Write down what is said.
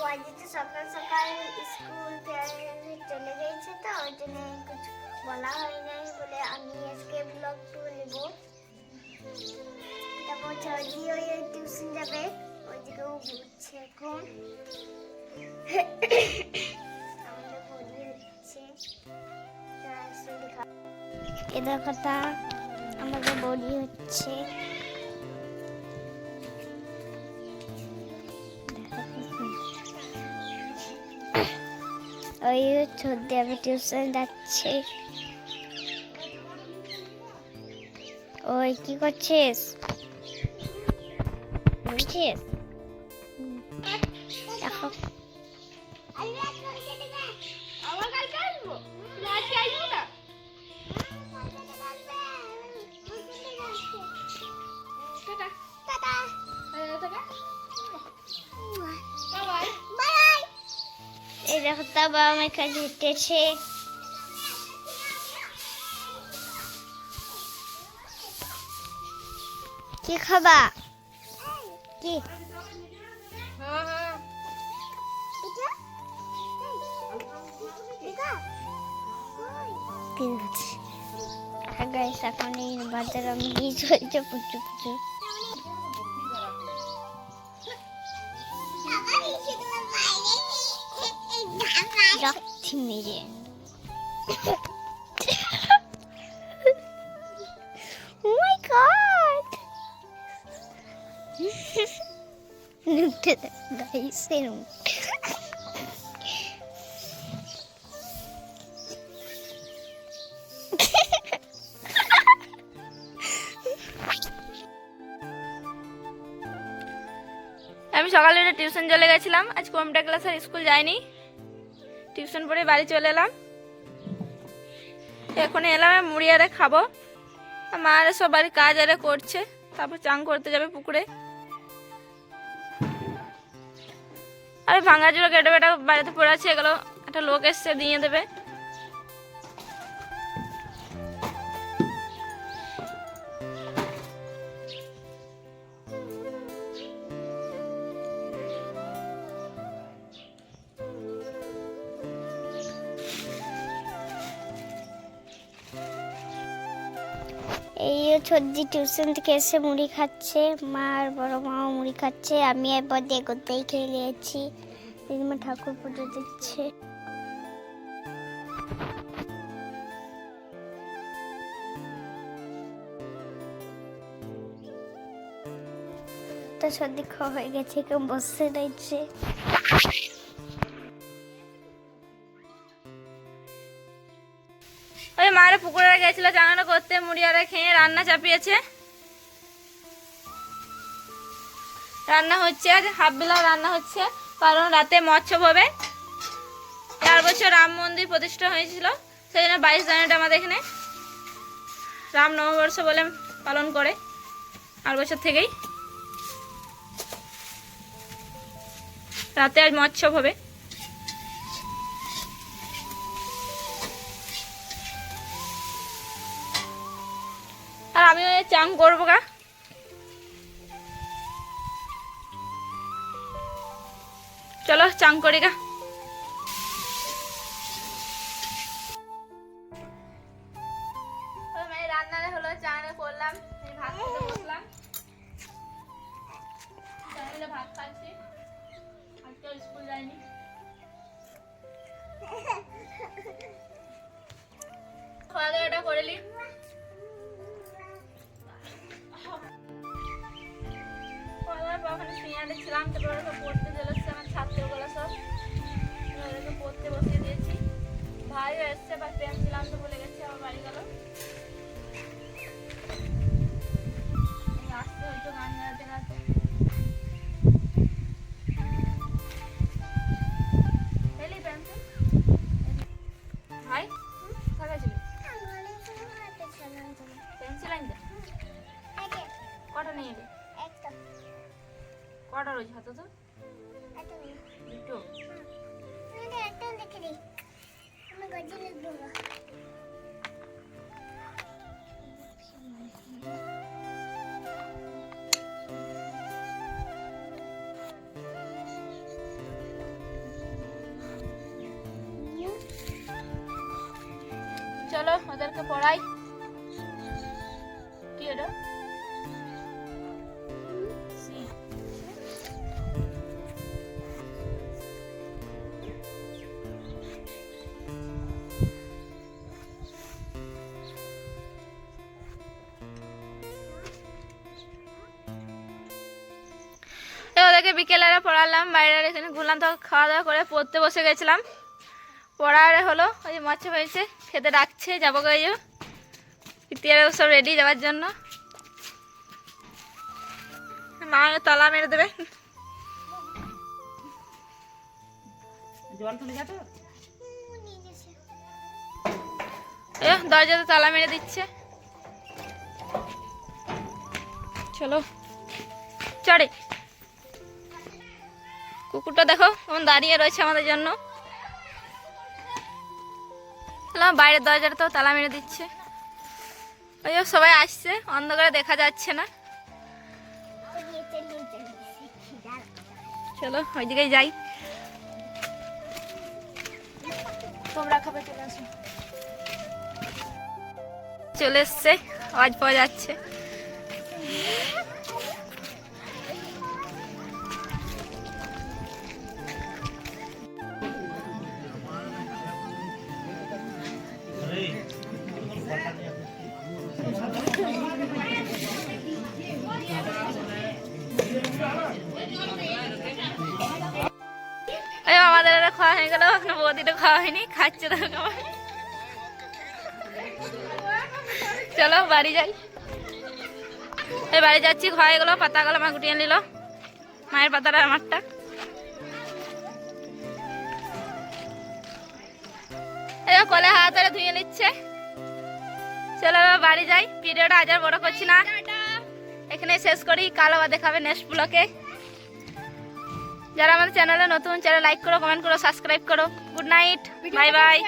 আজকে সকাল সকাল স্কুল চলে গেছে, তো ওই জন্য কিছু বলা হয় নাই বলে আমি আজকে ব্লগটু নেব। তারপর ছড়ি ওই টিউশন যাবে, ওইদিকেও ঘুরছে এখন। আমাদের বড়ি হচ্ছে এদের কথা, আমাদের বড়ি হচ্ছে। ওই ছোট আমি টিউশন যাচ্ছে। ওই কি করছিস? বুঝছিস? দেখো আমার কালকে আসবো, তুমি আজকে আসবো না? Tata tata tata bye bye. এই দেখো তা বাবা আমার কাছে হেঁটেছে। কি খাবা? কি হ্যাঁ হ্যাঁ গাইস এখন এই বাজারে আমি গিয়ে চলছে প্রচুর প্রচুর। যাচ্ছি মেরে। Oh my god! Look at that guys. আমি সকালে উঠে টিউশন চলে গেছিলাম। আজ কম্পিউটার ক্লাস আর স্কুল যাইনি, টিউশন পড়ে বাড়ি চলে এলাম। এখন এলাম মুড়ি আরে খাবো। মা আর সব বাড়ির কাজ আরে করছে, তারপর চান করতে যাবে পুকুরে। আরে ভাঙা জোড়া কেটে বেটা বাড়িতে পড়ে আছে, এগুলো একটা লোক এসছে দিয়ে দেবে। এই ছোট্টি টিউশন থেকে এসে মুড়ি খাচ্ছে, মা আর বড় মাও মুড়ি খাচ্ছে। আমি এবার দেখতেই খেয়ে নিয়েছি। দিদিমা ঠাকুর পুজো দিচ্ছে। তো সর্দি খাওয়া হয়ে গেছে, কেউ বসে রয়েছে। ওই মারে পুকুরে গেছিল চানাটা করতে, মুড়ি আরে খেয়ে রান্না চাপিয়েছে। রান্না হচ্ছে, আজ হাফ বেলা রান্না হচ্ছে, কারণ রাতে মৎস্য হবে। 4 বছর রাম মন্দির প্রতিষ্ঠা হয়েছিল, সেই জন্য 22 জানুয়ারি আমাদের এখানে রাম নববর্ষ বলে পালন করে 8 বছর থেকেই। রাতে আজ মৎস্য হবে। আর আমি চান করবো গা। চলো চান করি গা। রান্নারে হলো, চানে করলাম, ভাত খেতে বসলাম। ভাত খাচ্ছি, আজকে স্কুল যায়নি। খাওয়া দাওয়াটা করে নি। ওখানে শুয়ে ছিলাম, তারপর ওরা পড়তে চলে এসছে, আমার ছাত্রগুলো সব ওদেরকে পড়তে বসিয়ে দিয়েছি। ভাইও এসছে, বা প্রেম ছিলাম তো বলে গেছে, আমার বাড়ি গেল। আসতে হয়তো গান গাইতে গাইতে। এলি পেন্সিল ভাই কোথায় ছিল? পেন্সিল আনতে কটা নিয়ে এলি? কটা রোজ হাতে তো দুটো। ওকে পড়াই। কি এটা? ওদেরকে বিকেলে পড়ালাম, বাইরে এখানে ঘুরলাম, তো খাওয়া দাওয়া করে পড়তে বসে গেছিলাম। পড়ার হলো, ওই যে মাছ হয়েছে, খেতে ডাকছে, যাবো গো। ইতিহারে সব রেডি যাওয়ার জন্য। মা তালা মেরে দেবে। দরজাতে তালা মেরে দিচ্ছে। চলো চড়ে। কুকুরটা দেখো কেমন দাঁড়িয়ে রয়েছে আমাদের জন্য। বাইরের দরজাটা তো তালা মেরে দিচ্ছে। ওই সবাই আসছে, অন্ধকারে দেখা যাচ্ছে না। চলো ওইদিকে যাই। তোমরা খাবে, চলে আসো। চলে এসছে, আওয়াজ পাওয়া যাচ্ছে। আমাদের এটা খাওয়া হয়ে গেল, এখনো বৌদিটা খাওয়া হয়নি, খাচ্ছে তো। চলো বাড়ি যাই। এই বাড়ি যাচ্ছি, খাওয়া হয়ে গেলো, পাতাগুলো মা গুটিয়ে নিল, মায়ের পাতাটা আমারটা। কলে হাত ধরে ধুয়ে নিচ্ছে। চলো বাড়ি যাই। ভিডিওটা আজ আর বড় করছি না, এখানে শেষ করি। কাল আবার দেখাবে নেক্সট ব্লগে। যারা আমাদের চ্যানেলে নতুন, চ্যানেল লাইক করো, কমেন্ট করো, সাবস্ক্রাইব করো। Good night, bye bye.